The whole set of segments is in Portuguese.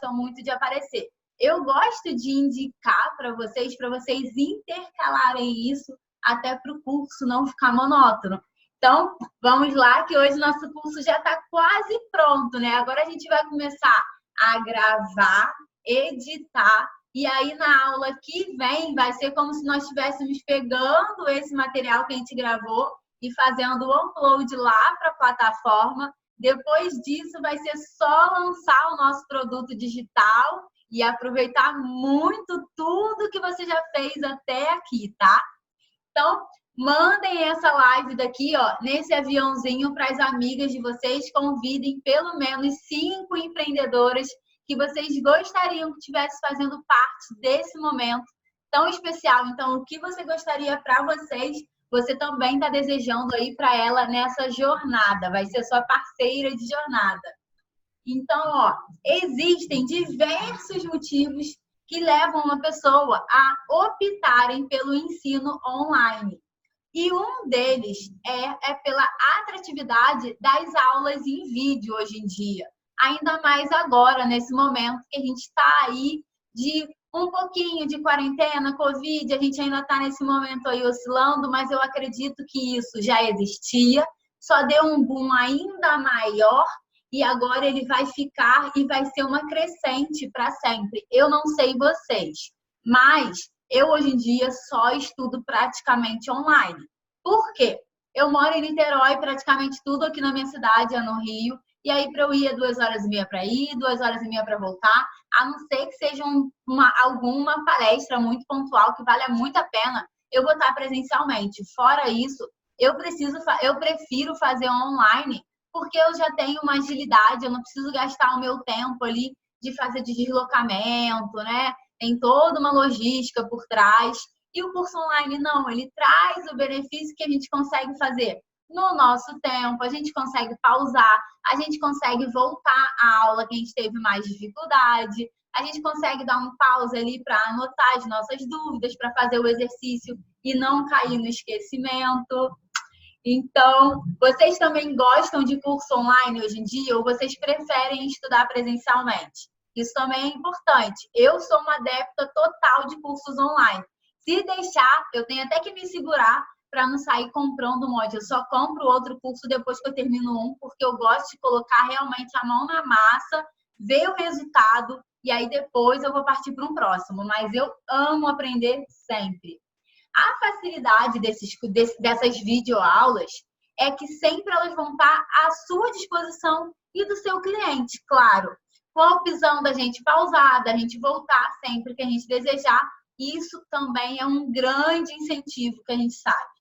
gostam muito de aparecer. Eu gosto de indicar para vocês intercalarem isso até para o curso não ficar monótono. Então, vamos lá, que hoje nosso curso já está quase pronto, né? Agora a gente vai começar a gravar, editar, e aí na aula que vem vai ser como se nós estivéssemos pegando esse material que a gente gravou e fazendo o upload lá para a plataforma. Depois disso, vai ser só lançar o nosso produto digital e aproveitar muito tudo que você já fez até aqui, tá? Então, mandem essa live daqui, ó, nesse aviãozinho para as amigas de vocês. Convidem pelo menos 5 empreendedoras que vocês gostariam que estivesse fazendo parte desse momento tão especial. Então, o que você gostaria para vocês, você também está desejando aí para ela nessa jornada. Vai ser sua parceira de jornada. Então, ó, existem diversos motivos que levam uma pessoa a optarem pelo ensino online. E um deles é pela atratividade das aulas em vídeo hoje em dia. Ainda mais agora, nesse momento que a gente está aí de um pouquinho de quarentena, Covid, a gente ainda está nesse momento aí oscilando, mas eu acredito que isso já existia, só deu um boom ainda maior e agora ele vai ficar e vai ser uma crescente para sempre. Eu não sei vocês, mas eu hoje em dia só estudo praticamente online. Por quê? Eu moro em Niterói, praticamente tudo aqui na minha cidade é no Rio. E aí, para eu ir, é 2h30 para ir, 2h30 para voltar. A não ser que seja alguma palestra muito pontual que valha muito a pena, eu vou estar presencialmente. Fora isso, eu prefiro fazer online, porque eu já tenho uma agilidade, eu não preciso gastar o meu tempo ali de fazer de deslocamento, né? Tem toda uma logística por trás. E o curso online não, ele traz o benefício que a gente consegue fazer no nosso tempo, a gente consegue pausar, a gente consegue voltar à aula que a gente teve mais dificuldade, a gente consegue dar um pause ali para anotar as nossas dúvidas, para fazer o exercício e não cair no esquecimento. Então, vocês também gostam de curso online hoje em dia ou vocês preferem estudar presencialmente? Isso também é importante. Eu sou uma adepta total de cursos online. Se deixar, eu tenho até que me segurar para não sair comprando um monte. Eu só compro outro curso depois que eu termino um, porque eu gosto de colocar realmente a mão na massa, ver o resultado e aí depois eu vou partir para um próximo. Mas eu amo aprender sempre. A facilidade dessas videoaulas é que sempre elas vão estar à sua disposição e do seu cliente, claro. Com a opção da gente pausar, da gente voltar sempre que a gente desejar. Isso também é um grande incentivo que a gente sabe.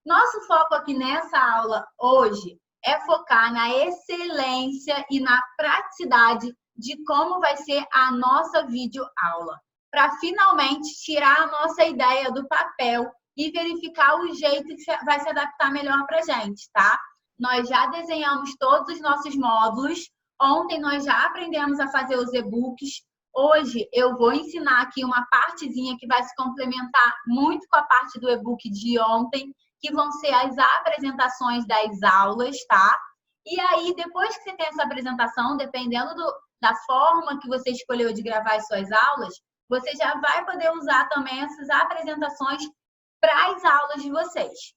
Nosso foco aqui nessa aula hoje é focar na excelência e na praticidade de como vai ser a nossa videoaula, para finalmente tirar a nossa ideia do papel e verificar o jeito que vai se adaptar melhor para a gente, tá? Nós já desenhamos todos os nossos módulos, ontem nós já aprendemos a fazer os e-books. Hoje eu vou ensinar aqui uma partezinha que vai se complementar muito com a parte do e-book de ontem, que vão ser as apresentações das aulas, tá? E aí, depois que você tem essa apresentação, dependendo da forma que você escolheu de gravar as suas aulas, você já vai poder usar também essas apresentações para as aulas de vocês.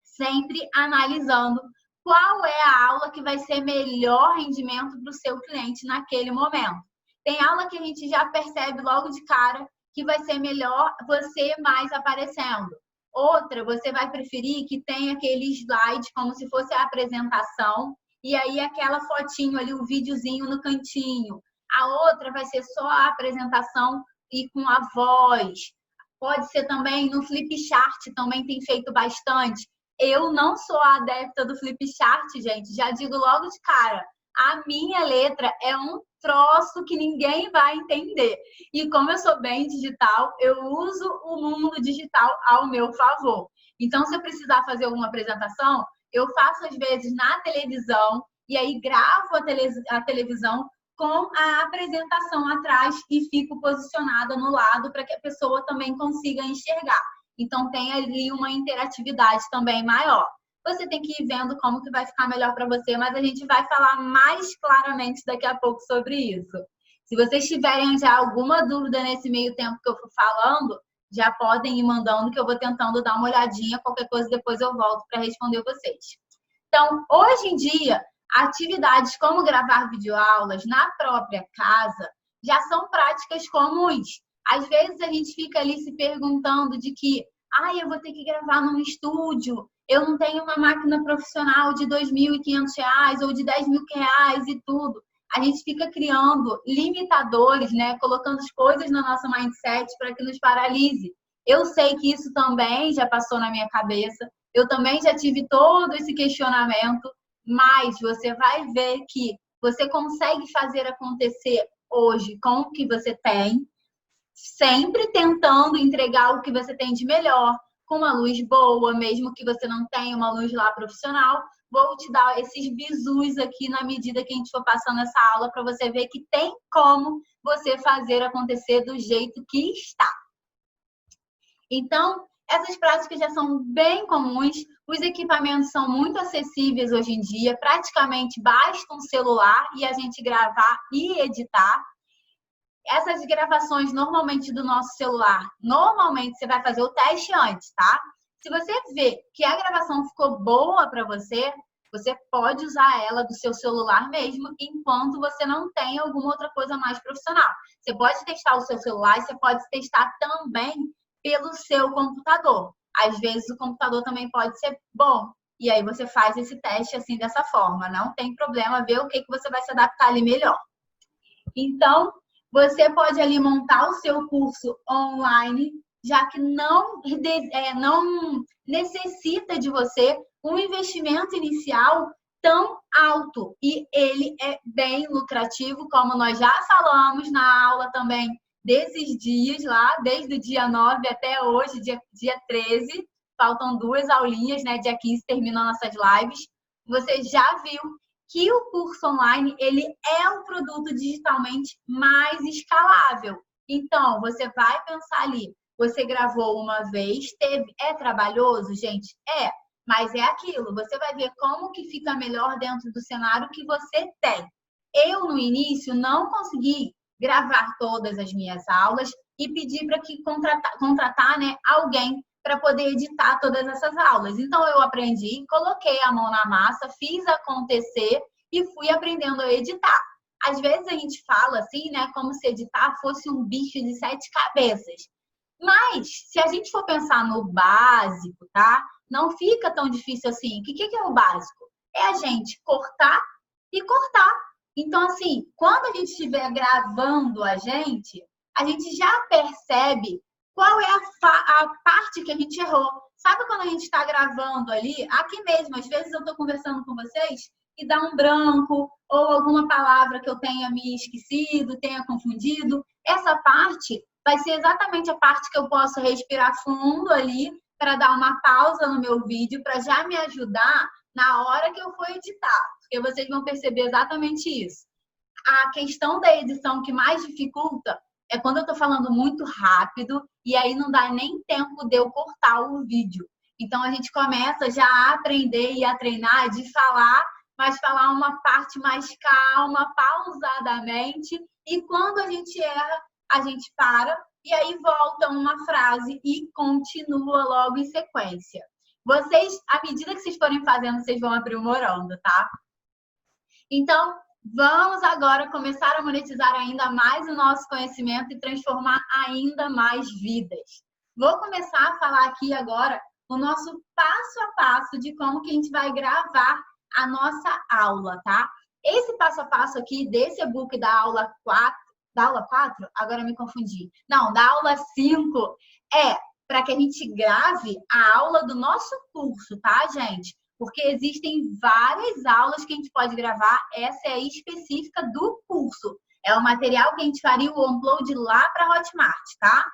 Sempre analisando qual é a aula que vai ser melhor rendimento para o seu cliente naquele momento. Tem aula que a gente já percebe logo de cara que vai ser melhor você mais aparecendo. Outra, você vai preferir que tenha aquele slide como se fosse a apresentação e aí aquela fotinho ali, o videozinho no cantinho. A outra vai ser só a apresentação e com a voz. Pode ser também no Flipchart, também tem feito bastante. Eu não sou a adepta do Flipchart, gente. Já digo logo de cara. A minha letra é um troço que ninguém vai entender. E como eu sou bem digital, eu uso o mundo digital ao meu favor. Então, se eu precisar fazer alguma apresentação, eu faço às vezes na televisão e aí gravo a televisão com a apresentação atrás e fico posicionada no lado para que a pessoa também consiga enxergar. Então, tem ali uma interatividade também maior. Você tem que ir vendo como que vai ficar melhor para você, mas a gente vai falar mais claramente daqui a pouco sobre isso. Se vocês tiverem já alguma dúvida nesse meio tempo que eu for falando, já podem ir mandando que eu vou tentando dar uma olhadinha, qualquer coisa depois eu volto para responder vocês. Então, hoje em dia, atividades como gravar videoaulas na própria casa já são práticas comuns. Às vezes a gente fica ali se perguntando de que eu vou ter que gravar num estúdio, eu não tenho uma máquina profissional de R$ 2.500 ou de R$ 10.000 e tudo. A gente fica criando limitadores, né? Colocando as coisas na nossa mindset para que nos paralise. Eu sei que isso também já passou na minha cabeça. Eu também já tive todo esse questionamento, mas você vai ver que você consegue fazer acontecer hoje com o que você tem, sempre tentando entregar o que você tem de melhor, com uma luz boa, mesmo que você não tenha uma luz lá profissional. Vou te dar esses bizus aqui na medida que a gente for passando essa aula para você ver que tem como você fazer acontecer do jeito que está. Então, essas práticas já são bem comuns, os equipamentos são muito acessíveis hoje em dia, praticamente basta um celular e a gente gravar e editar. Essas gravações normalmente do nosso celular, normalmente você vai fazer o teste antes, tá? Se você vê que a gravação ficou boa para você, você pode usar ela do seu celular mesmo, enquanto você não tem alguma outra coisa mais profissional. Você pode testar o seu celular e você pode testar também pelo seu computador. Às vezes o computador também pode ser bom. E aí você faz esse teste assim dessa forma. Não tem problema, ver o que você vai se adaptar ali melhor. Então, você pode ali montar o seu curso online, já que não necessita de você um investimento inicial tão alto. E ele é bem lucrativo, como nós já falamos na aula também desses dias lá, desde o dia 9 até hoje, dia 13. Faltam 2 aulinhas, né? Dia 15 terminam nossas lives. Você já viu que o curso online, ele é um produto digitalmente mais escalável. Então, você vai pensar ali, você gravou uma vez, é trabalhoso, gente? É, mas é aquilo, você vai ver como que fica melhor dentro do cenário que você tem. Eu, no início, não consegui gravar todas as minhas aulas e pedir para que contratar, né, alguém para poder editar todas essas aulas. Então, eu aprendi, coloquei a mão na massa, fiz acontecer e fui aprendendo a editar. Às vezes a gente fala assim, né, como se editar fosse um bicho de 7 cabeças. Mas, se a gente for pensar no básico, tá? Não fica tão difícil assim. O que é o básico? É a gente cortar e cortar. Então, assim, quando a gente estiver gravando a gente já percebe qual é a parte que a gente errou. Sabe quando a gente está gravando ali? Aqui mesmo, às vezes eu estou conversando com vocês e dá um branco ou alguma palavra que eu tenha me esquecido, tenha confundido. Essa parte vai ser exatamente a parte que eu posso respirar fundo ali para dar uma pausa no meu vídeo para já me ajudar na hora que eu for editar. Porque vocês vão perceber exatamente isso. A questão da edição que mais dificulta é quando eu estou falando muito rápido e aí não dá nem tempo de eu cortar o vídeo. Então, a gente começa já a aprender e a treinar de falar, mas falar uma parte mais calma, pausadamente. E quando a gente erra, a gente para e aí volta uma frase e continua logo em sequência. Vocês, à medida que vocês forem fazendo, vocês vão aprimorando, tá? Então, vamos agora começar a monetizar ainda mais o nosso conhecimento e transformar ainda mais vidas. Vou começar a falar aqui agora o nosso passo a passo de como que a gente vai gravar a nossa aula, tá? Esse passo a passo aqui desse e-book da aula 4, agora me confundi. Não, da aula 5 é para que a gente grave a aula do nosso curso, tá, gente? Porque existem várias aulas que a gente pode gravar, essa é específica do curso. É o material que a gente faria o upload lá para a Hotmart, tá?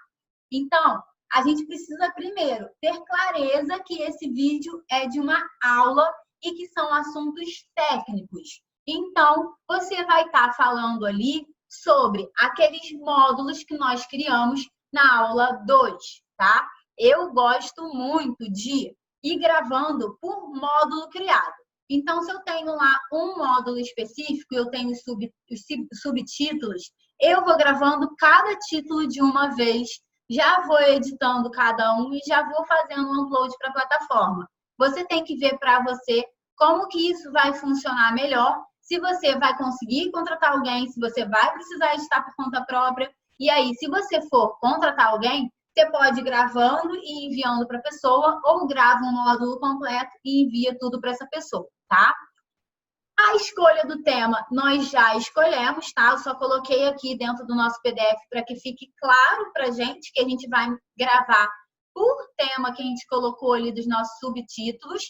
Então, a gente precisa primeiro ter clareza que esse vídeo é de uma aula e que são assuntos técnicos. Então, você vai estar falando ali sobre aqueles módulos que nós criamos na aula 2, tá? Eu gosto muito de ir gravando por módulo criado. Então, se eu tenho lá um módulo específico, eu tenho os subtítulos, Eu vou gravando cada título de uma vez, já vou editando cada um e já vou fazendo um upload para a plataforma. Você tem que ver para você como que isso vai funcionar melhor, se você vai conseguir contratar alguém, se você vai precisar editar por conta própria. E aí, se você for contratar alguém, você pode ir gravando e enviando para a pessoa, ou grava um módulo completo e envia tudo para essa pessoa, tá? A escolha do tema nós já escolhemos, tá? Eu só coloquei aqui dentro do nosso PDF para que fique claro para a gente que a gente vai gravar por tema que a gente colocou ali dos nossos subtítulos.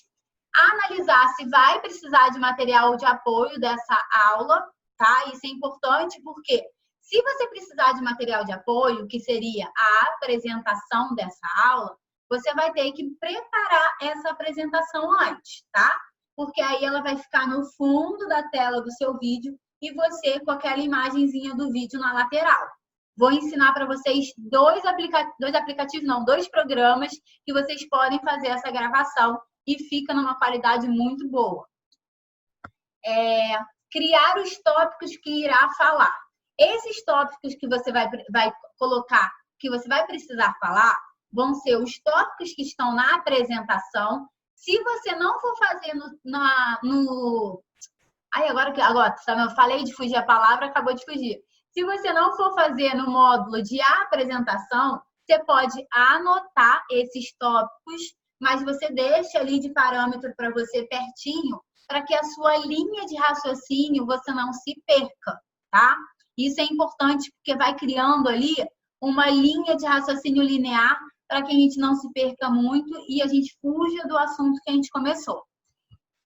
Analisar se vai precisar de material de apoio dessa aula, tá? Isso é importante porque se você precisar de material de apoio, que seria a apresentação dessa aula, você vai ter que preparar essa apresentação antes, tá? Porque aí ela vai ficar no fundo da tela do seu vídeo e você com aquela imagenzinha do vídeo na lateral. Vou ensinar para vocês dois programas que vocês podem fazer essa gravação e fica numa qualidade muito boa. Criar os tópicos que irá falar. Esses tópicos que você vai colocar, que você vai precisar falar, vão ser os tópicos que estão na apresentação. Se você não for fazer agora, eu falei de fugir a palavra, acabou de fugir. Se você não for fazer no módulo de apresentação, você pode anotar esses tópicos, mas você deixa ali de parâmetro para você pertinho, para que a sua linha de raciocínio você não se perca, tá? Isso é importante porque vai criando ali uma linha de raciocínio linear para que a gente não se perca muito e a gente fuja do assunto que a gente começou.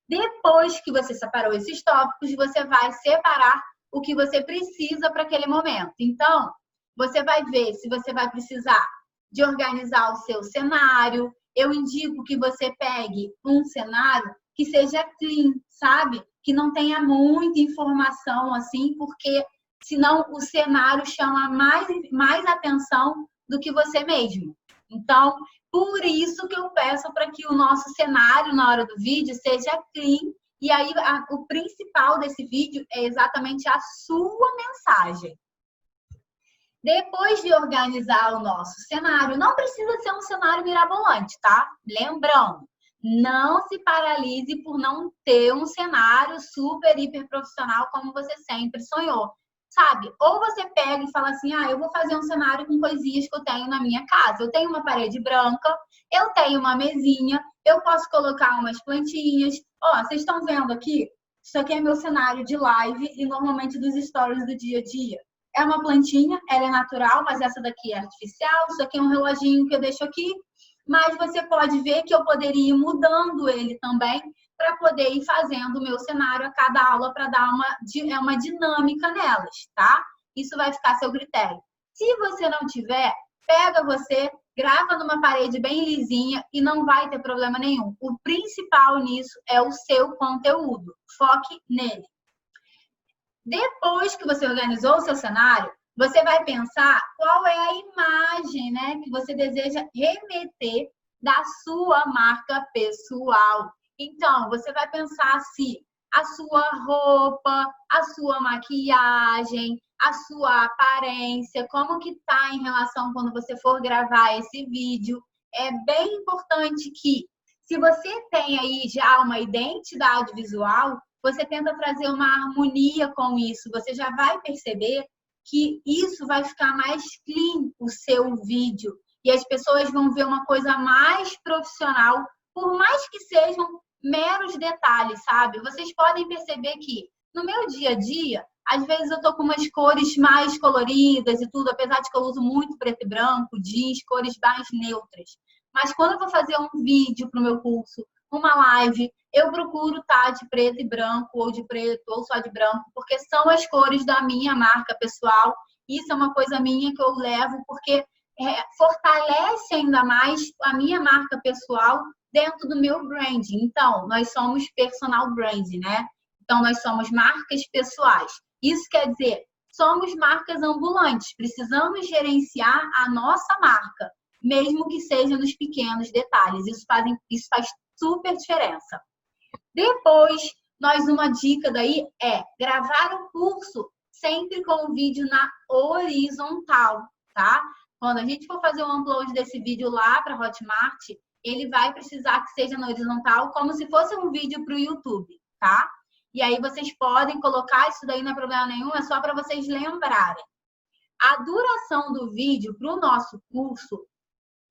Depois que você separou esses tópicos, você vai separar o que você precisa para aquele momento. Então, você vai ver se você vai precisar de organizar o seu cenário. Eu indico que você pegue um cenário que seja clean, sabe? Que não tenha muita informação assim, porque senão o cenário chama mais atenção do que você mesmo. Então, por isso que eu peço para que o nosso cenário na hora do vídeo seja clean. E aí, o principal desse vídeo é exatamente a sua mensagem. Depois de organizar o nosso cenário, não precisa ser um cenário mirabolante, tá? Lembrando, não se paralise por não ter um cenário super, hiper profissional como você sempre sonhou. Sabe? Ou você pega e fala assim, eu vou fazer um cenário com coisinhas que eu tenho na minha casa. Eu tenho uma parede branca, eu tenho uma mesinha, eu posso colocar umas plantinhas. Ó, vocês estão vendo aqui? Isso aqui é meu cenário de live e normalmente dos stories do dia a dia. É uma plantinha, ela é natural, mas essa daqui é artificial. Isso aqui é um reloginho que eu deixo aqui. Mas você pode ver que eu poderia ir mudando ele também para poder ir fazendo o meu cenário a cada aula para dar uma dinâmica nelas, tá? Isso vai ficar a seu critério. Se você não tiver, pega você, grava numa parede bem lisinha e não vai ter problema nenhum. O principal nisso é o seu conteúdo. Foque nele. Depois que você organizou o seu cenário, você vai pensar qual é a imagem, né, que você deseja remeter da sua marca pessoal. Então, você vai pensar se a sua roupa, a sua maquiagem, a sua aparência, como que tá em relação quando você for gravar esse vídeo. É bem importante que, se você tem aí já uma identidade visual, você tenta trazer uma harmonia com isso. Você já vai perceber que isso vai ficar mais clean, o seu vídeo. E as pessoas vão ver uma coisa mais profissional, por mais que sejam meros detalhes, sabe? Vocês podem perceber que no meu dia a dia, às vezes eu tô com umas cores mais coloridas e tudo, apesar de que eu uso muito preto e branco, jeans, cores mais neutras. Mas quando eu vou fazer um vídeo para o meu curso, uma live, eu procuro estar de preto e branco, ou de preto, ou só de branco, porque são as cores da minha marca pessoal. Isso é uma coisa minha que eu levo, porque fortalece ainda mais a minha marca pessoal dentro do meu branding. Então, nós somos personal branding, né? Então, nós somos marcas pessoais. Isso quer dizer, somos marcas ambulantes. Precisamos gerenciar a nossa marca, mesmo que seja nos pequenos detalhes. Isso faz super diferença. Depois, uma dica daí é gravar o curso sempre com o vídeo na horizontal, tá? Quando a gente for fazer o upload desse vídeo lá para Hotmart, ele vai precisar que seja na horizontal, como se fosse um vídeo para o YouTube, tá? E aí vocês podem colocar isso daí, não é problema nenhum, é só para vocês lembrarem. A duração do vídeo para o nosso curso,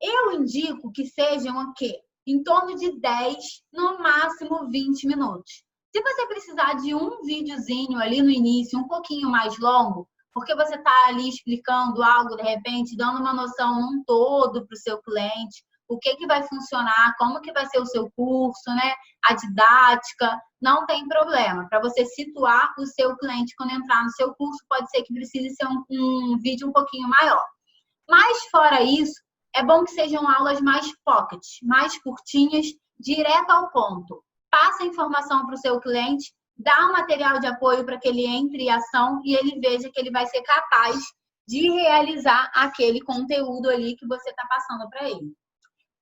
eu indico que sejam o quê? Em torno de 10, no máximo 20 minutos. Se você precisar de um videozinho ali no início, um pouquinho mais longo, porque você está ali explicando algo, de repente, dando uma noção num todo para o seu cliente, o que vai funcionar, como que vai ser o seu curso, né? A didática, não tem problema. Para você situar o seu cliente quando entrar no seu curso, pode ser que precise ser um vídeo um pouquinho maior. Mas, fora isso, é bom que sejam aulas mais pocket, mais curtinhas, direto ao ponto. Passa a informação para o seu cliente, dá um material de apoio para que ele entre em ação e ele veja que ele vai ser capaz de realizar aquele conteúdo ali que você está passando para ele.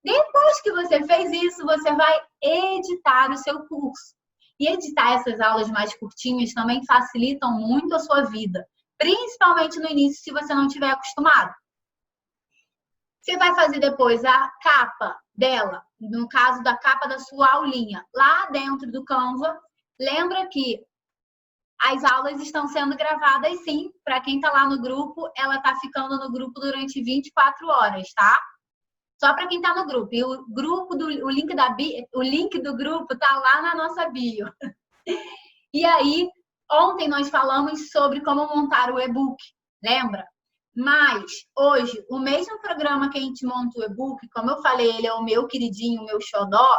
Depois que você fez isso, você vai editar o seu curso. E editar essas aulas mais curtinhas também facilitam muito a sua vida, principalmente no início, se você não estiver acostumado. Você vai fazer depois a capa dela, no caso da capa da sua aulinha, lá dentro do Canva. Lembra que as aulas estão sendo gravadas, sim. Para quem está lá no grupo, ela está ficando no grupo durante 24 horas, tá? Só para quem está no grupo. E o link do grupo está lá na nossa bio. E aí, ontem nós falamos sobre como montar o e-book, lembra? Mas, hoje, o mesmo programa que a gente monta o e-book, como eu falei, ele é o meu queridinho, o meu xodó,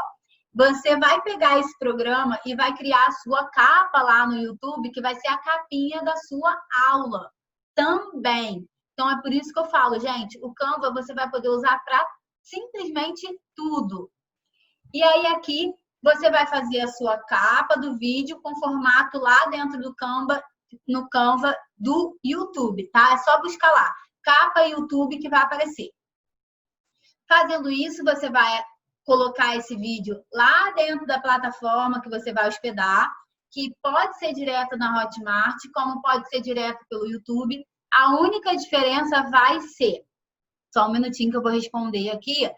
você vai pegar esse programa e vai criar a sua capa lá no YouTube, que vai ser a capinha da sua aula também. Então, é por isso que eu falo, gente, o Canva você vai poder usar para simplesmente tudo. E aí, aqui, você vai fazer a sua capa do vídeo com formato lá dentro do Canva, no Canva do YouTube, tá? É só buscar lá, capa YouTube, que vai aparecer. Fazendo isso, você vai colocar esse vídeo lá dentro da plataforma que você vai hospedar, que pode ser direto na Hotmart, como pode ser direto pelo YouTube. A única diferença vai ser... Só um minutinho que eu vou responder aqui.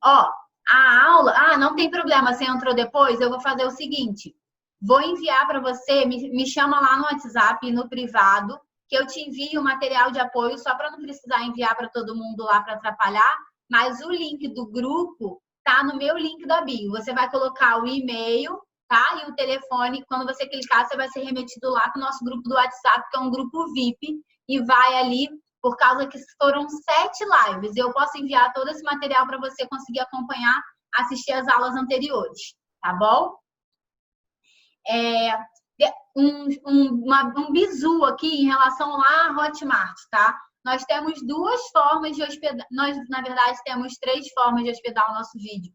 Ó, a aula... Ah, não tem problema, você entrou depois, eu vou fazer o seguinte... Vou enviar para você, me chama lá no WhatsApp, no privado, que eu te envio o material de apoio, só para não precisar enviar para todo mundo lá para atrapalhar, mas o link do grupo tá no meu link da bio. Você vai colocar o e-mail, tá? E o telefone, quando você clicar, você vai ser remetido lá para o nosso grupo do WhatsApp, que é um grupo VIP, e vai ali, por causa que foram 7 lives. Eu posso enviar todo esse material para você conseguir acompanhar, assistir as aulas anteriores, tá bom? Um bizu aqui em relação lá à Hotmart, tá? Nós temos 2 formas de hospedar. Nós, na verdade, temos 3 formas de hospedar o nosso vídeo.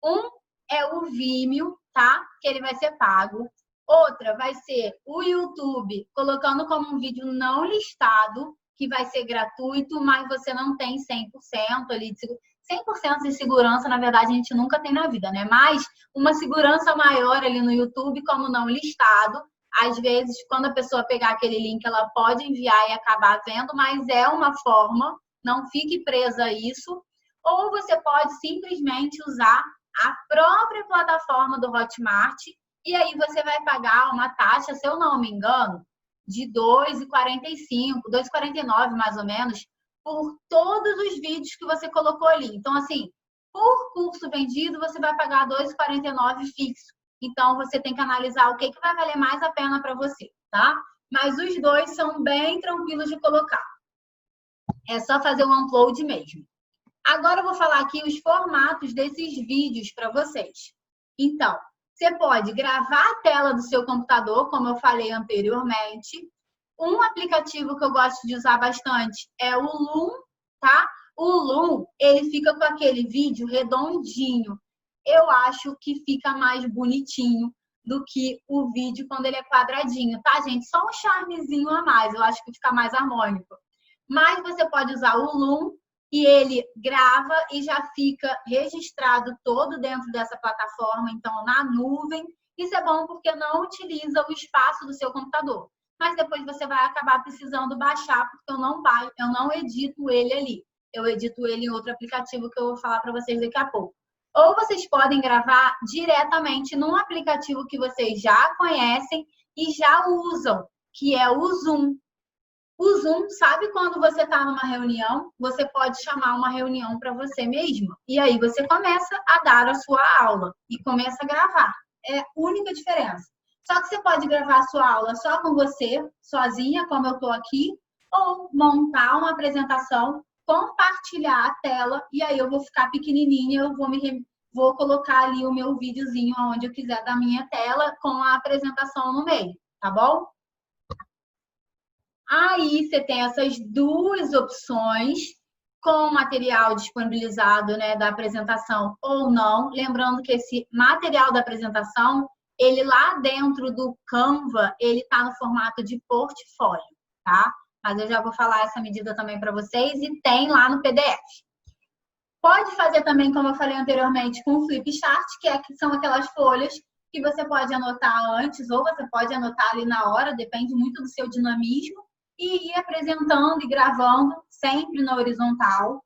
Um é o Vimeo, tá? Que ele vai ser pago. Outra vai ser o YouTube, colocando como um vídeo não listado, que vai ser gratuito, mas você não tem 100% ali de 100% de segurança, na verdade, a gente nunca tem na vida, né? Mas uma segurança maior ali no YouTube, como não listado. Às vezes, quando a pessoa pegar aquele link, ela pode enviar e acabar vendo, mas é uma forma, não fique presa a isso. Ou você pode simplesmente usar a própria plataforma do Hotmart e aí você vai pagar uma taxa, se eu não me engano, de R$ 2,45, R$ 2,49 mais ou menos, por todos os vídeos que você colocou ali. Então, assim, por curso vendido, você vai pagar R$ 2,49 fixo. Então, você tem que analisar o que vai valer mais a pena para você, tá? Mas os dois são bem tranquilos de colocar. É só fazer o upload mesmo. Agora, eu vou falar aqui os formatos desses vídeos para vocês. Então, você pode gravar a tela do seu computador, como eu falei anteriormente. Um aplicativo que eu gosto de usar bastante é o Loom, tá? O Loom, ele fica com aquele vídeo redondinho. Eu acho que fica mais bonitinho do que o vídeo quando ele é quadradinho, tá, gente? Só um charmezinho a mais, eu acho que fica mais harmônico. Mas você pode usar o Loom e ele grava e já fica registrado todo dentro dessa plataforma, então na nuvem, Isso é bom porque não utiliza o espaço do seu computador. Mas depois você vai acabar precisando baixar, porque eu não edito ele ali. Eu edito ele em outro aplicativo que eu vou falar para vocês daqui a pouco. Ou vocês podem gravar diretamente num aplicativo que vocês já conhecem e já usam, que é o Zoom. O Zoom, sabe quando você está numa reunião, você pode chamar uma reunião para você mesmo. E aí você começa a dar a sua aula e começa a gravar. É a única diferença. Só que você pode gravar a sua aula só com você, sozinha, como eu estou aqui, ou montar uma apresentação, compartilhar a tela, e aí eu vou ficar pequenininha, eu vou colocar ali o meu videozinho onde eu quiser da minha tela, com a apresentação no meio, tá bom? Aí você tem essas duas opções, com o material disponibilizado, né, da apresentação ou não. Lembrando que esse material da apresentação, ele lá dentro do Canva, ele está no formato de portfólio, tá? Mas eu já vou falar essa medida também para vocês e tem lá no PDF. Pode fazer também, como eu falei anteriormente, com o Flipchart, que são aquelas folhas que você pode anotar antes ou você pode anotar ali na hora, depende muito do seu dinamismo, e ir apresentando e gravando sempre na horizontal.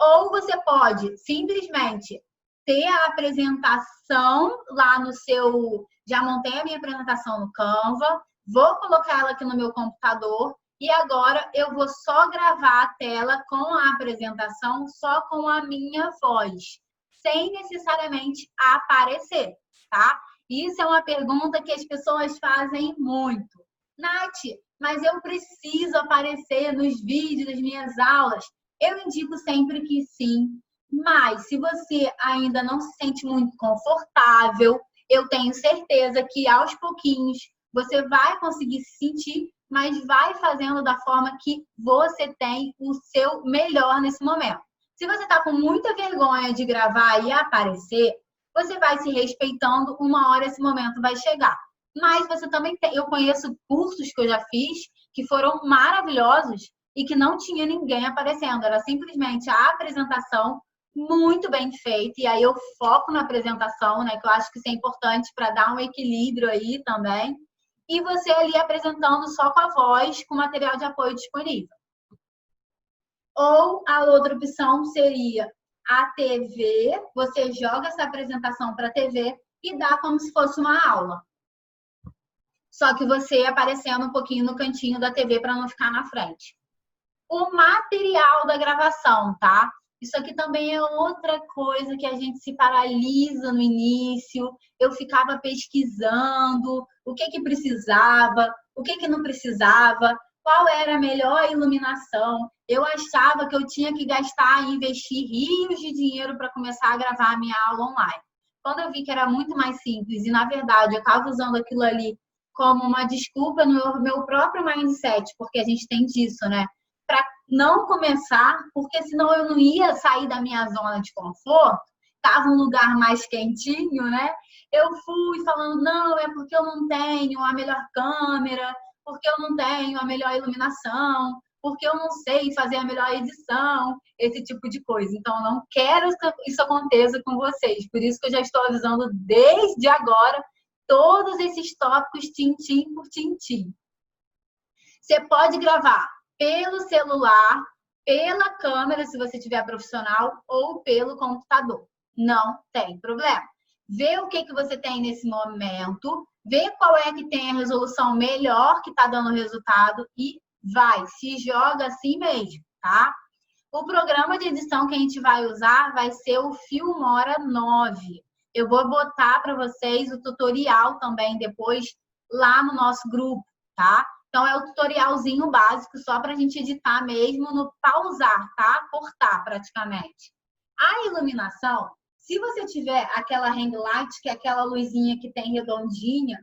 Ou você pode simplesmente ter a apresentação lá no seu... Já montei a minha apresentação no Canva, vou colocar ela aqui no meu computador e agora eu vou só gravar a tela com a apresentação, só com a minha voz, sem necessariamente aparecer, tá? Isso é uma pergunta que as pessoas fazem muito. Nath, mas eu preciso aparecer nos vídeos das minhas aulas. Eu indico sempre que sim, mas se você ainda não se sente muito confortável, eu tenho certeza que aos pouquinhos você vai conseguir se sentir, mas vai fazendo da forma que você tem o seu melhor nesse momento. Se você está com muita vergonha de gravar e aparecer, você vai se respeitando, uma hora esse momento vai chegar. Mas você também tem, eu conheço cursos que eu já fiz que foram maravilhosos e que não tinha ninguém aparecendo, era simplesmente a apresentação muito bem feita, e aí eu foco na apresentação, né, que eu acho que isso é importante para dar um equilíbrio aí também, e você ali apresentando só com a voz, com material de apoio disponível. Ou a outra opção seria a TV, você joga essa apresentação para a TV e dá como se fosse uma aula. Só que você aparecendo um pouquinho no cantinho da TV para não ficar na frente. O material da gravação, tá? Isso aqui também é outra coisa que a gente se paralisa no início. Eu ficava pesquisando o que precisava, o que não precisava, qual era a melhor iluminação. Eu achava que eu tinha que gastar e investir rios de dinheiro para começar a gravar a minha aula online. Quando eu vi que era muito mais simples e, na verdade, eu estava usando aquilo ali como uma desculpa no meu próprio mindset, porque a gente tem disso, né? Para não começar, porque senão eu não ia sair da minha zona de conforto, estava um lugar mais quentinho, né? Eu fui falando, não, é porque eu não tenho a melhor câmera, porque eu não tenho a melhor iluminação, porque eu não sei fazer a melhor edição, esse tipo de coisa. Então, eu não quero que isso aconteça com vocês. Por isso que eu já estou avisando desde agora todos esses tópicos tintim por tintim. Você pode gravar pelo celular, pela câmera, se você tiver profissional, ou pelo computador. Não tem problema. Vê o que você tem nesse momento, vê qual é que tem a resolução melhor que está dando resultado e vai, se joga assim mesmo, tá? O programa de edição que a gente vai usar vai ser o Filmora 9. Eu vou botar para vocês o tutorial também depois lá no nosso grupo, tá? Então, é o tutorialzinho básico, só para a gente editar mesmo no pausar, tá? Cortar, praticamente. A iluminação, se você tiver aquela ring light, que é aquela luzinha que tem redondinha,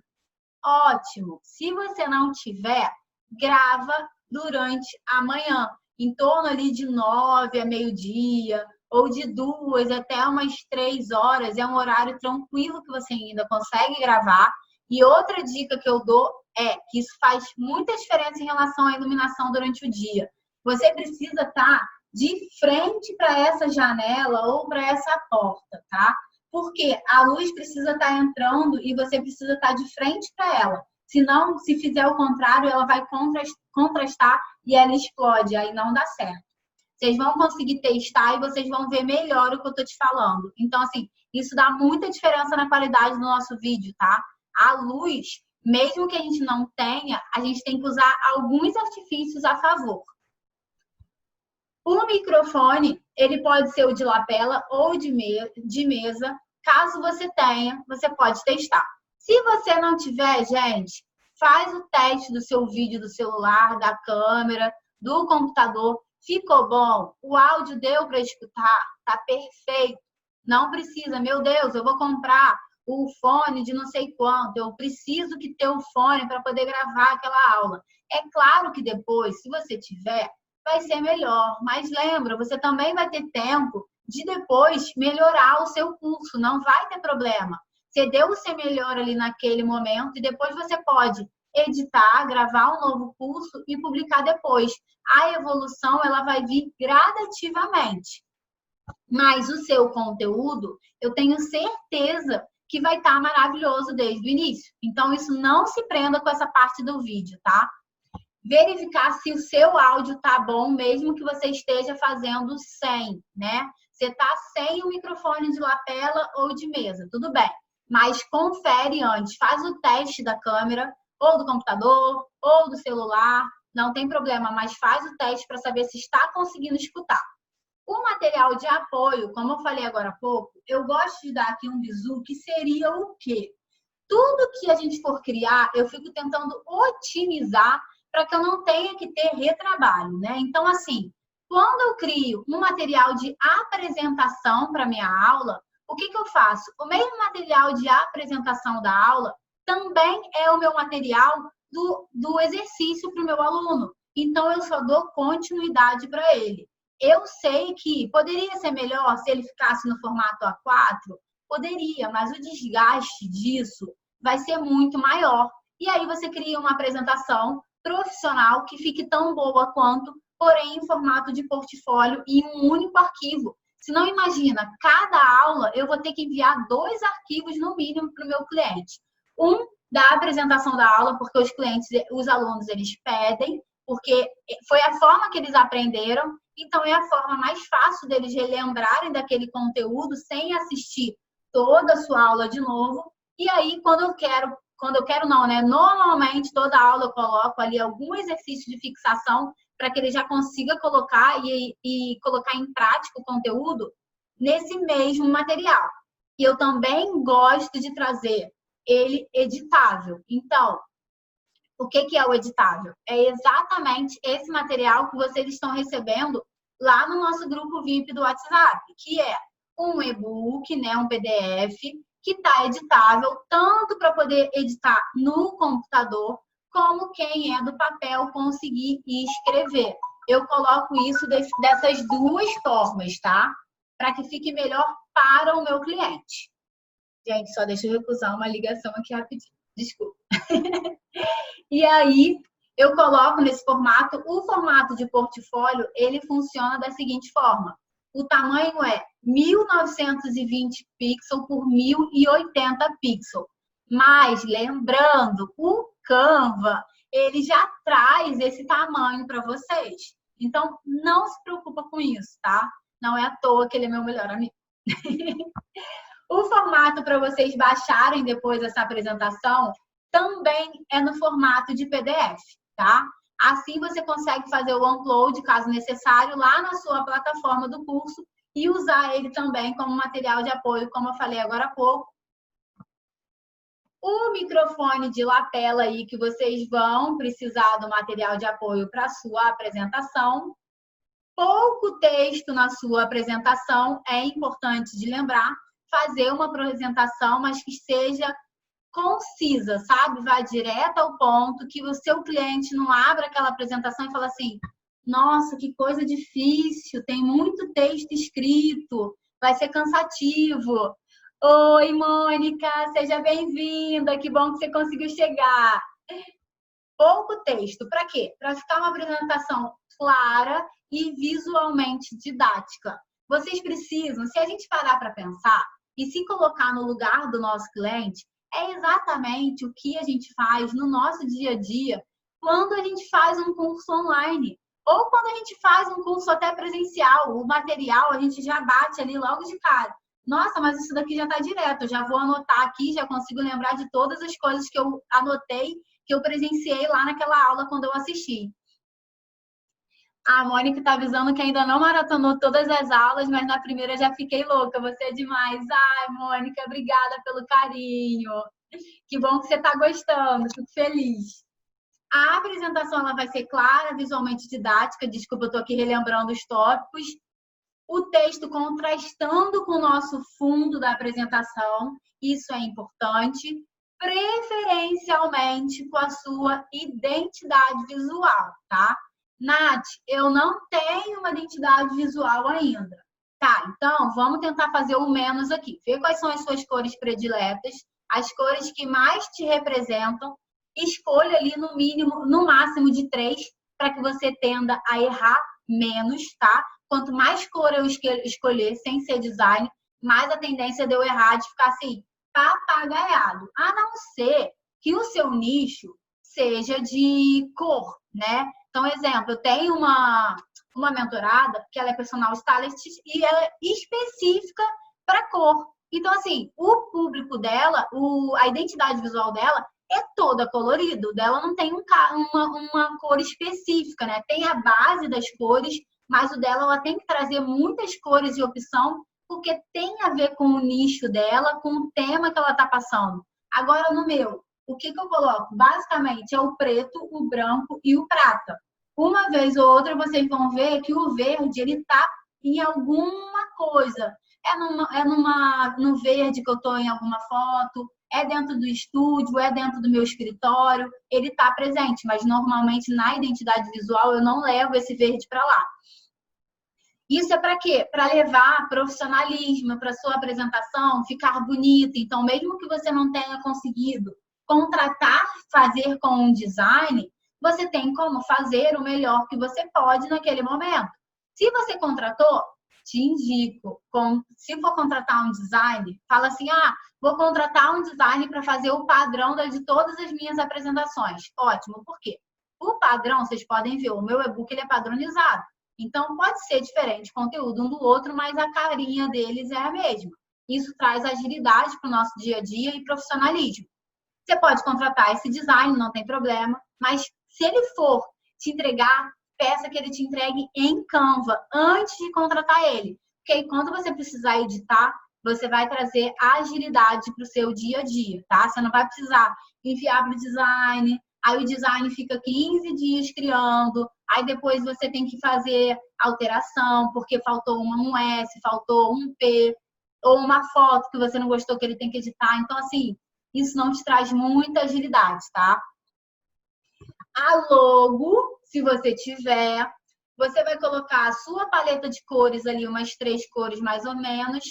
ótimo. Se você não tiver, grava durante a manhã, em torno ali de 9 a meio-dia, ou de 2 até umas 3 horas, é um horário tranquilo que você ainda consegue gravar. E outra dica que eu dou é que isso faz muita diferença em relação à iluminação durante o dia. Você precisa estar de frente para essa janela ou para essa porta, tá? Porque a luz precisa estar entrando e você precisa estar de frente para ela. Senão, se fizer o contrário, ela vai contrastar e ela explode, aí não dá certo. Vocês vão conseguir testar e vocês vão ver melhor o que eu tô te falando. Então, assim, isso dá muita diferença na qualidade do nosso vídeo, tá? A luz, mesmo que a gente não tenha, a gente tem que usar alguns artifícios a favor. O microfone, ele pode ser o de lapela ou de mesa. Caso você tenha, você pode testar. Se você não tiver, gente, faz o teste do seu vídeo do celular, da câmera, do computador. Ficou bom? O áudio deu para escutar? Tá perfeito. Não precisa, meu Deus, eu vou comprar o fone de não sei quanto. Eu preciso que ter o fone para poder gravar aquela aula. É claro que depois, se você tiver, vai ser melhor. Mas lembra, você também vai ter tempo de depois melhorar o seu curso. Não vai ter problema. Você deu o seu melhor ali naquele momento e depois você pode editar, gravar um novo curso e publicar depois. A evolução, ela vai vir gradativamente. Mas o seu conteúdo, eu tenho certeza que vai estar maravilhoso desde o início. Então, isso não se prenda com essa parte do vídeo, tá? Verificar se o seu áudio tá bom, mesmo que você esteja fazendo sem, né? Você tá sem o microfone de lapela ou de mesa, tudo bem. Mas confere antes, faz o teste da câmera, ou do computador, ou do celular, não tem problema, mas faz o teste para saber se está conseguindo escutar. O material de apoio, como eu falei agora há pouco, eu gosto de dar aqui um bizu, que seria o quê? Tudo que a gente for criar, eu fico tentando otimizar para que eu não tenha que ter retrabalho, né? Então, assim, quando eu crio um material de apresentação para minha aula, o que eu faço? O mesmo material de apresentação da aula também é o meu material do exercício para o meu aluno. Então, eu só dou continuidade para ele. Eu sei que poderia ser melhor se ele ficasse no formato A4, poderia, mas o desgaste disso vai ser muito maior. E aí você cria uma apresentação profissional que fique tão boa quanto, porém em formato de portfólio e um único arquivo. Se não, imagina, cada aula eu vou ter que enviar 2 arquivos no mínimo para o meu cliente. Um da apresentação da aula, porque os clientes, os alunos, eles pedem, porque foi a forma que eles aprenderam, então é a forma mais fácil deles relembrarem daquele conteúdo sem assistir toda a sua aula de novo. E aí, quando eu quero não, né? Normalmente, toda aula eu coloco ali algum exercício de fixação para que ele já consiga colocar e colocar em prática o conteúdo nesse mesmo material. E eu também gosto de trazer ele editável. Então, o que é o editável? É exatamente esse material que vocês estão recebendo lá no nosso grupo VIP do WhatsApp, que é um e-book, né, um PDF, que está editável tanto para poder editar no computador, como quem é do papel conseguir escrever. Eu coloco isso dessas 2 formas, tá? Para que fique melhor para o meu cliente. Gente, só deixa eu recusar uma ligação aqui rapidinho. Desculpa. E aí, eu coloco nesse formato. O formato de portfólio, ele funciona da seguinte forma. O tamanho é 1920 pixels por 1080 pixels. Mas, lembrando, o Canva, ele já traz esse tamanho para vocês. Então, não se preocupa com isso, tá? Não é à toa que ele é meu melhor amigo. O formato para vocês baixarem depois essa apresentação também é no formato de PDF, tá? Assim você consegue fazer o upload, caso necessário, lá na sua plataforma do curso e usar ele também como material de apoio, como eu falei agora há pouco. O microfone de lapela aí que vocês vão precisar do material de apoio para a sua apresentação. Pouco texto na sua apresentação, é importante de lembrar, fazer uma apresentação, mas que seja concisa, sabe? Vá direto ao ponto, que o seu cliente não abra aquela apresentação e fala assim, nossa, que coisa difícil, tem muito texto escrito, vai ser cansativo. Oi, Mônica, seja bem-vinda, que bom que você conseguiu chegar. Pouco texto, para quê? Para ficar uma apresentação clara e visualmente didática. Vocês precisam, se a gente parar para pensar, e se colocar no lugar do nosso cliente é exatamente o que a gente faz no nosso dia a dia quando a gente faz um curso online. Ou quando a gente faz um curso até presencial, o material a gente já bate ali logo de cara. Nossa, mas isso daqui já está direto, eu já vou anotar aqui, já consigo lembrar de todas as coisas que eu anotei, que eu presenciei lá naquela aula quando eu assisti. A Mônica está avisando que ainda não maratonou todas as aulas, mas na primeira já fiquei louca. Você é demais. Ai, Mônica, obrigada pelo carinho. Que bom que você está gostando, fico feliz. A apresentação ela vai ser clara, visualmente didática. Desculpa, eu estou aqui relembrando os tópicos. O texto contrastando com o nosso fundo da apresentação, isso é importante. Preferencialmente com a sua identidade visual, tá? Nath, eu não tenho uma identidade visual ainda. Tá, então vamos tentar fazer o menos aqui. Vê quais são as suas cores prediletas, as cores que mais te representam. Escolha ali no mínimo, no máximo de 3, para que você tenda a errar menos, tá? Quanto mais cor eu escolher, sem ser design, mais a tendência de eu errar, de ficar assim, papagaiado. A não ser que o seu nicho seja de cor, né? Então, exemplo, eu tenho uma mentorada que ela é personal stylist e ela é específica para cor. Então, assim, o público dela, a identidade visual dela é toda colorida. O dela não tem uma cor específica, né? Tem a base das cores, mas o dela ela tem que trazer muitas cores de opção, porque tem a ver com o nicho dela, com o tema que ela está passando. Agora, no meu, o que eu coloco? Basicamente, é o preto, o branco e o prata. Uma vez ou outra, vocês vão ver que o verde, ele está em alguma coisa. No verde que eu estou em alguma foto, é dentro do estúdio, é dentro do meu escritório, ele está presente, mas normalmente na identidade visual eu não levo esse verde para lá. Isso é para quê? Para levar profissionalismo para sua apresentação, ficar bonita. Então, mesmo que você não tenha conseguido contratar, fazer com um design, você tem como fazer o melhor que você pode naquele momento. Se você contratou, te indico, se for contratar um design, fala assim, vou contratar um design para fazer o padrão de todas as minhas apresentações. Ótimo, por quê? O padrão, vocês podem ver, o meu e-book ele é padronizado. Então, pode ser diferente o conteúdo um do outro, mas a carinha deles é a mesma. Isso traz agilidade para o nosso dia a dia e profissionalismo. Você pode contratar esse design, não tem problema, mas se ele for te entregar, peça que ele te entregue em Canva antes de contratar ele. Porque aí, quando você precisar editar, você vai trazer agilidade para o seu dia a dia, tá? Você não vai precisar enviar para o design, aí o design fica 15 dias criando, aí depois você tem que fazer alteração, porque faltou um S, faltou um P, ou uma foto que você não gostou que ele tem que editar. Então, assim, isso não te traz muita agilidade, tá? A logo, se você tiver, você vai colocar a sua paleta de cores ali, umas 3 cores mais ou menos,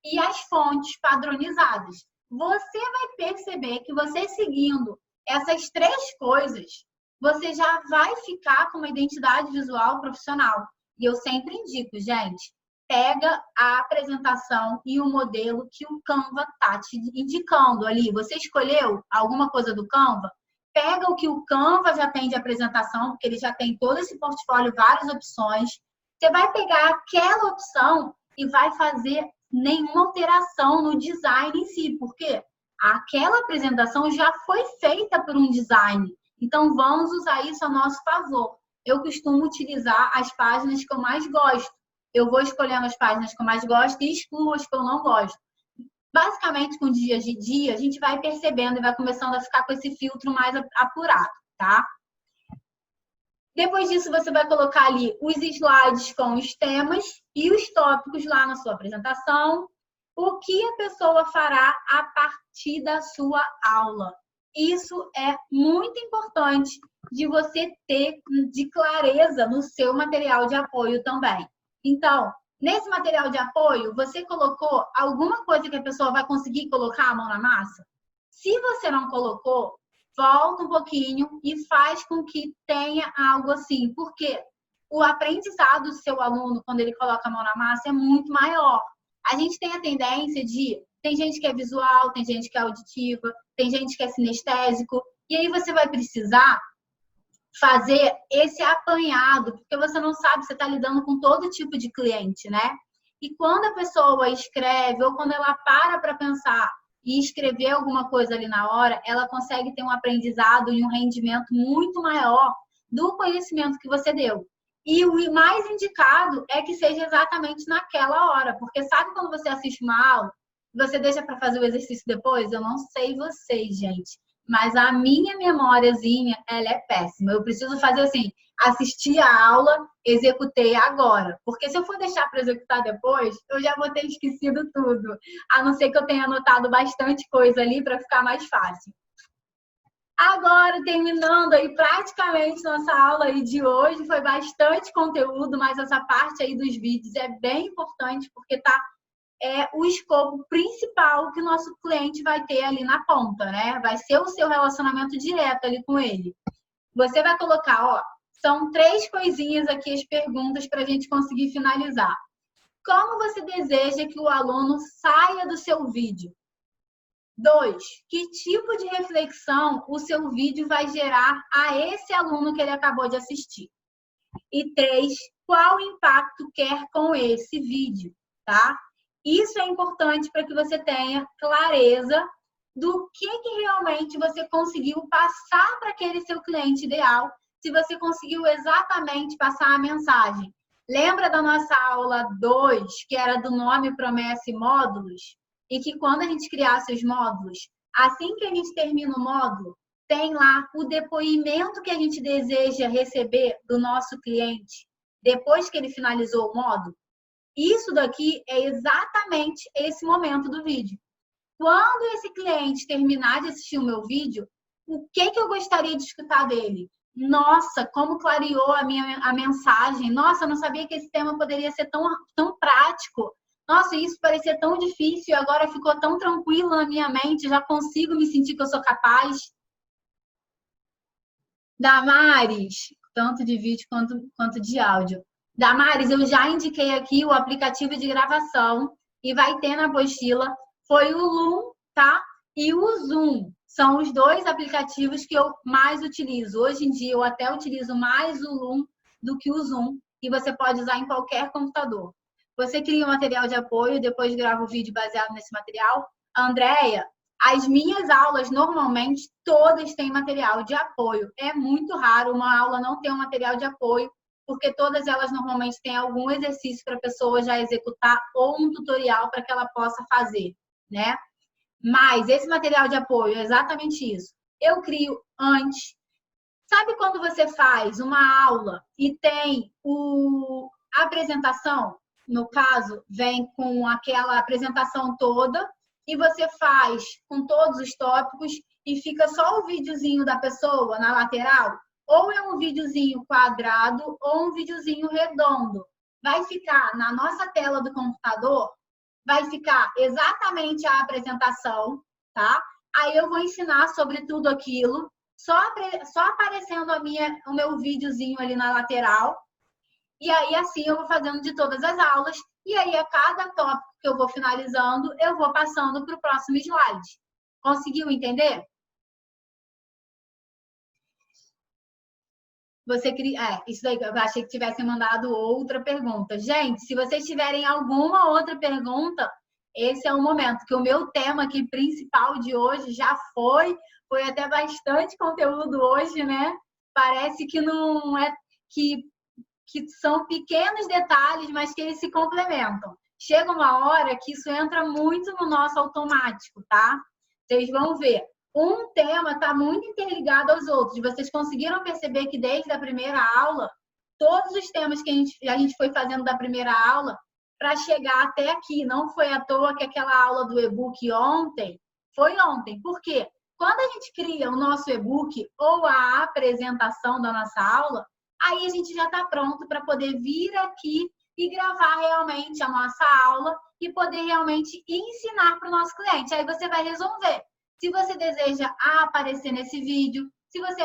e as fontes padronizadas. Você vai perceber que você seguindo essas 3 coisas, você já vai ficar com uma identidade visual profissional. E eu sempre indico, gente, pega a apresentação e o modelo que o Canva está te indicando ali. Você escolheu alguma coisa do Canva? Pega o que o Canva já tem de apresentação, porque ele já tem todo esse portfólio, várias opções. Você vai pegar aquela opção e vai fazer nenhuma alteração no design em si, porque aquela apresentação já foi feita por um design. Então, vamos usar isso a nosso favor. Eu costumo utilizar as páginas que eu mais gosto. Eu vou escolhendo as páginas que eu mais gosto e excluo as que eu não gosto. Basicamente, com dias de dia, a gente vai percebendo e vai começando a ficar com esse filtro mais apurado, tá? Depois disso, você vai colocar ali os slides com os temas e os tópicos lá na sua apresentação. O que a pessoa fará a partir da sua aula? Isso é muito importante de você ter de clareza no seu material de apoio também. Então, nesse material de apoio, você colocou alguma coisa que a pessoa vai conseguir colocar a mão na massa? Se você não colocou, volta um pouquinho e faz com que tenha algo assim. Porque o aprendizado do seu aluno, quando ele coloca a mão na massa, é muito maior. A gente tem a tendência de Tem gente que é visual, tem gente que é auditiva, tem gente que é sinestésico. E aí você vai precisar fazer esse apanhado, porque você não sabe, você está lidando com todo tipo de cliente, né? E quando a pessoa escreve ou quando ela para pensar e escrever alguma coisa ali na hora, ela consegue ter um aprendizado e um rendimento muito maior do conhecimento que você deu. E o mais indicado é que seja exatamente naquela hora, porque sabe quando você assiste uma aula, você deixa para fazer o exercício depois? Eu não sei vocês, gente, mas a minha memóriazinha, ela é péssima. Eu preciso fazer assim, assistir a aula, executei agora. Porque se eu for deixar para executar depois, eu já vou ter esquecido tudo. A não ser que eu tenha anotado bastante coisa ali para ficar mais fácil. Agora, terminando aí praticamente nossa aula aí de hoje, foi bastante conteúdo, mas essa parte aí dos vídeos é bem importante porque é o escopo principal que o nosso cliente vai ter ali na ponta, né? Vai ser o seu relacionamento direto ali com ele. Você vai colocar, ó, são 3 coisinhas aqui, as perguntas para a gente conseguir finalizar. Como você deseja que o aluno saia do seu vídeo? 2, que tipo de reflexão o seu vídeo vai gerar a esse aluno que ele acabou de assistir? E 3, qual impacto quer com esse vídeo, tá? Isso é importante para que você tenha clareza do que realmente você conseguiu passar para aquele seu cliente ideal, se você conseguiu exatamente passar a mensagem. Lembra da nossa aula 2, que era do nome, promessa e módulos? E que quando a gente criasse os módulos, assim que a gente termina o módulo, tem lá o depoimento que a gente deseja receber do nosso cliente depois que ele finalizou o módulo. Isso daqui é exatamente esse momento do vídeo. Quando esse cliente terminar de assistir o meu vídeo, o que eu gostaria de escutar dele? Nossa, como clareou a mensagem. Nossa, eu não sabia que esse tema poderia ser tão prático. Nossa, isso parecia tão difícil e agora ficou tão tranquilo na minha mente, já consigo me sentir que eu sou capaz. Damares, tanto de vídeo quanto de áudio. Damares, eu já indiquei aqui o aplicativo de gravação e vai ter na apostila. Foi o Loom, tá? E o Zoom. São os 2 aplicativos que eu mais utilizo. Hoje em dia, eu até utilizo mais o Loom do que o Zoom. E você pode usar em qualquer computador. Você cria um material de apoio, depois grava o vídeo baseado nesse material. Andréia, as minhas aulas, normalmente, todas têm material de apoio. É muito raro uma aula não ter um material de apoio, porque todas elas normalmente têm algum exercício para a pessoa já executar ou um tutorial para que ela possa fazer, né? Mas esse material de apoio é exatamente isso. Eu crio antes. Sabe quando você faz uma aula e tem a apresentação? No caso, vem com aquela apresentação toda e você faz com todos os tópicos e fica só o videozinho da pessoa na lateral? Ou é um videozinho quadrado ou um videozinho redondo. Vai ficar na nossa tela do computador, vai ficar exatamente a apresentação, tá? Aí eu vou ensinar sobre tudo aquilo, só aparecendo o meu videozinho ali na lateral. E aí, assim, eu vou fazendo de todas as aulas. E aí, a cada tópico que eu vou finalizando, eu vou passando para o próximo slide. Conseguiu entender? Isso daí, eu achei que tivessem mandado outra pergunta. Gente, se vocês tiverem alguma outra pergunta, esse é o momento, que o meu tema aqui principal de hoje já foi até bastante conteúdo hoje, né? Parece que não é que são pequenos detalhes, mas que eles se complementam. Chega uma hora que isso entra muito no nosso automático, tá? Vocês vão ver. Um tema está muito interligado aos outros. Vocês conseguiram perceber que desde a primeira aula, todos os temas que a gente foi fazendo da primeira aula, para chegar até aqui, não foi à toa que aquela aula do e-book foi ontem. Por quê? Quando a gente cria o nosso e-book ou a apresentação da nossa aula, aí a gente já está pronto para poder vir aqui e gravar realmente a nossa aula e poder realmente ensinar para o nosso cliente. Aí você vai resolver. Se você deseja aparecer nesse vídeo, se você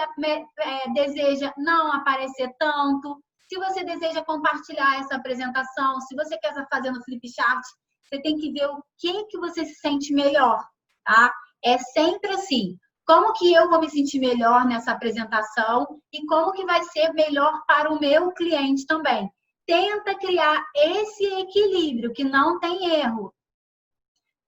deseja não aparecer tanto, se você deseja compartilhar essa apresentação, se você quer fazer no Flipchart. você tem que ver o que você se sente melhor, tá? É sempre assim. Como que eu vou me sentir melhor nessa apresentação e como que vai ser melhor para o meu cliente também. Tenta criar esse equilíbrio, que não tem erro.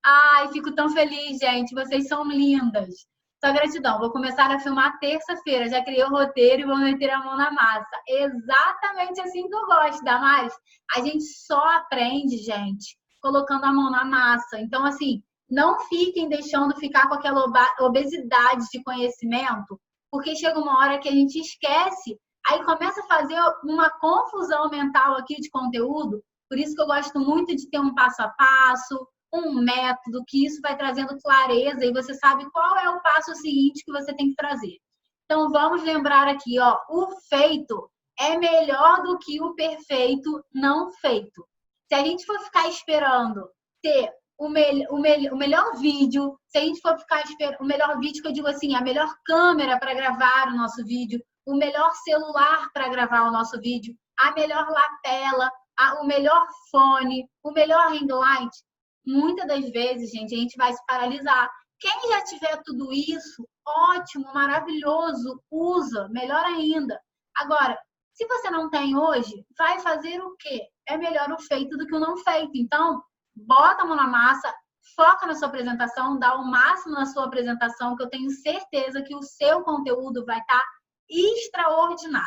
Ai, fico tão feliz, gente. Vocês são lindas. Só gratidão. Vou começar a filmar terça-feira. Já criei o roteiro e vou meter a mão na massa. Exatamente assim que eu gosto, Damares. A gente só aprende, gente, colocando a mão na massa. Então, assim, não fiquem deixando ficar com aquela obesidade de conhecimento, porque chega uma hora que a gente esquece, aí começa a fazer uma confusão mental aqui de conteúdo. Por isso que eu gosto muito de ter um passo a passo, um método, que isso vai trazendo clareza e você sabe qual é o passo seguinte que você tem que trazer. Então, vamos lembrar aqui, ó, o feito é melhor do que o perfeito não feito. Se a gente for ficar esperando ter o melhor vídeo, se a gente for ficar esperando o melhor vídeo, que eu digo assim, a melhor câmera para gravar o nosso vídeo, o melhor celular para gravar o nosso vídeo, a melhor lapela, o melhor fone, o melhor ring light, muitas das vezes, gente, a gente vai se paralisar. Quem já tiver tudo isso, ótimo, maravilhoso, usa, melhor ainda. Agora, se você não tem hoje, vai fazer o quê? É melhor o feito do que o não feito. Então, bota a mão na massa, foca na sua apresentação, dá o máximo na sua apresentação, que eu tenho certeza que o seu conteúdo vai estar extraordinário,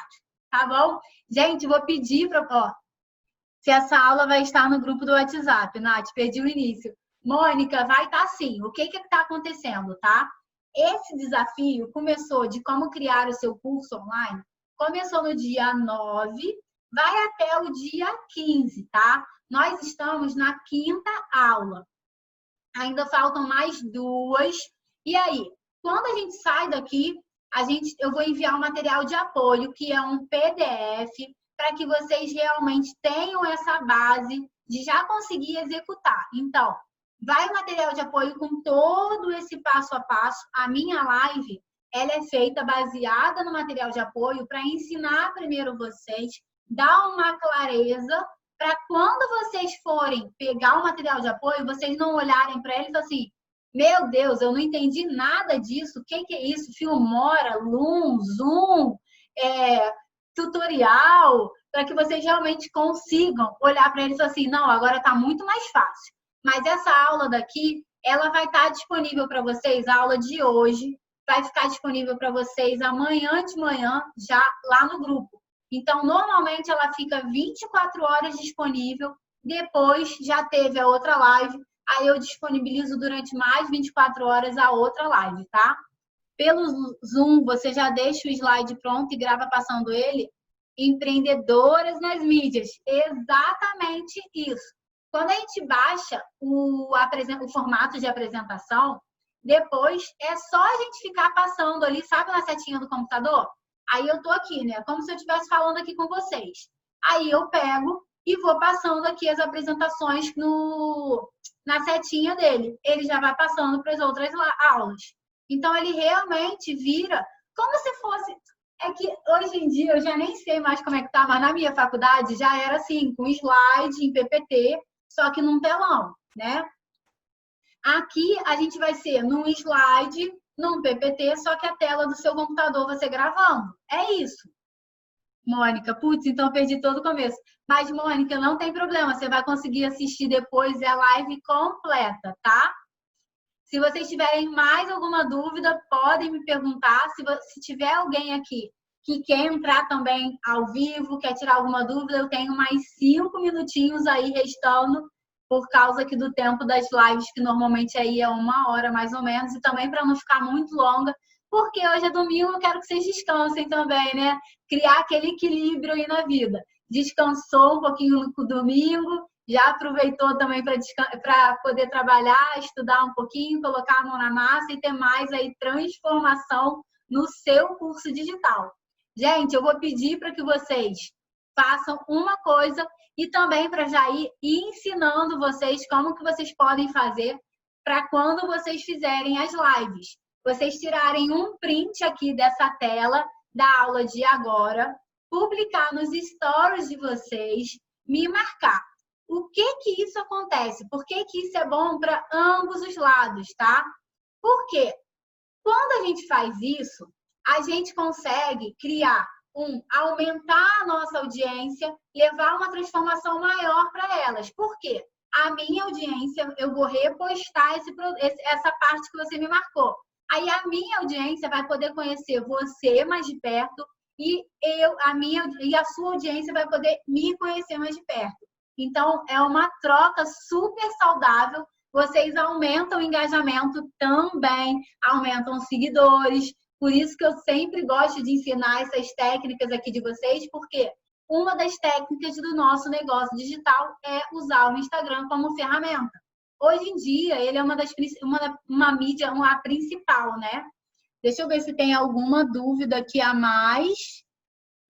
tá bom? Gente, vou pedir para... Se essa aula vai estar no grupo do WhatsApp, Nath, perdi o início. Mônica, vai estar sim. O que está acontecendo, tá? Esse desafio começou de como criar o seu curso online, começou no dia 9, vai até o dia 15, tá? Nós estamos na 5ª aula. Ainda faltam mais 2. E aí, quando a gente sai daqui, eu vou enviar um material de apoio, que é um PDF, para que vocês realmente tenham essa base de já conseguir executar. Então, vai o material de apoio com todo esse passo a passo. A minha live, ela é feita baseada no material de apoio para ensinar primeiro vocês, dar uma clareza, para quando vocês forem pegar o material de apoio, vocês não olharem para ele e falarem assim, meu Deus, eu não entendi nada disso, o que é isso? Filmora, Loom, Zoom, tutorial, para que vocês realmente consigam olhar para ele e falar assim, não, agora está muito mais fácil. Mas essa aula daqui, ela vai estar disponível para vocês, a aula de hoje, vai ficar disponível para vocês amanhã de manhã, já lá no grupo. Então, normalmente, ela fica 24 horas disponível, depois já teve a outra live, aí eu disponibilizo durante mais 24 horas a outra live, tá? Pelo Zoom, você já deixa o slide pronto e grava passando ele. Empreendedoras nas mídias. Exatamente isso. Quando a gente baixa o formato de apresentação, depois é só a gente ficar passando ali, sabe na setinha do computador? Aí eu tô aqui, né? Como se eu estivesse falando aqui com vocês. Aí eu pego e vou passando aqui as apresentações na setinha dele. Ele já vai passando para as outras aulas. Então, ele realmente vira como se fosse... É que hoje em dia eu já nem sei mais como é que tá, mas na minha faculdade já era assim, com slide em PPT, só que num telão, né? Aqui a gente vai ser num slide, num PPT, só que a tela do seu computador você gravando. É isso. Mônica, putz, então eu perdi todo o começo. Mas, Mônica, não tem problema, você vai conseguir assistir depois a live completa, tá? Se vocês tiverem mais alguma dúvida, podem me perguntar. Se tiver alguém aqui que quer entrar também ao vivo, quer tirar alguma dúvida, eu tenho mais 5 minutinhos aí restando, por causa aqui do tempo das lives, que normalmente aí é 1 hora mais ou menos, e também para não ficar muito longa, porque hoje é domingo, eu quero que vocês descansem também, né? Criar aquele equilíbrio aí na vida. Descansou um pouquinho no domingo, já aproveitou também para poder trabalhar, estudar um pouquinho, colocar a mão na massa e ter mais aí transformação no seu curso digital. Gente, eu vou pedir para que vocês façam uma coisa e também para já ir ensinando vocês como que vocês podem fazer para quando vocês fizerem as lives. Vocês tirarem um print aqui dessa tela da aula de agora, publicar nos stories de vocês, me marcar. o que que isso acontece? Por que que isso é bom para ambos os lados, tá? Porque quando a gente faz isso, a gente consegue criar aumentar a nossa audiência, levar uma transformação maior para elas. Por quê? A minha audiência, eu vou repostar essa parte que você me marcou. Aí a minha audiência vai poder conhecer você mais de perto e a sua audiência vai poder me conhecer mais de perto. Então, é uma troca super saudável. Vocês aumentam o engajamento também, aumentam os seguidores. Por isso que eu sempre gosto de ensinar essas técnicas aqui de vocês, porque uma das técnicas do nosso negócio digital é usar o Instagram como ferramenta. Hoje em dia, ele é uma mídia, uma principal, né? Deixa eu ver se tem alguma dúvida aqui a mais.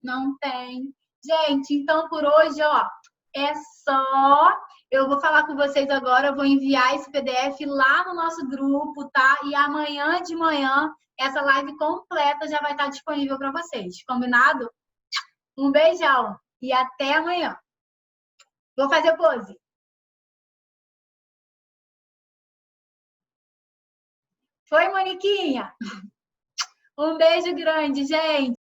Não tem. Gente, então por hoje, ó, é só. Eu vou falar com vocês agora, eu vou enviar esse PDF lá no nosso grupo, tá? E amanhã de manhã, essa live completa já vai estar disponível para vocês. Combinado? Um beijão e até amanhã. Vou fazer pose. Foi, Moniquinha? Um beijo grande, gente.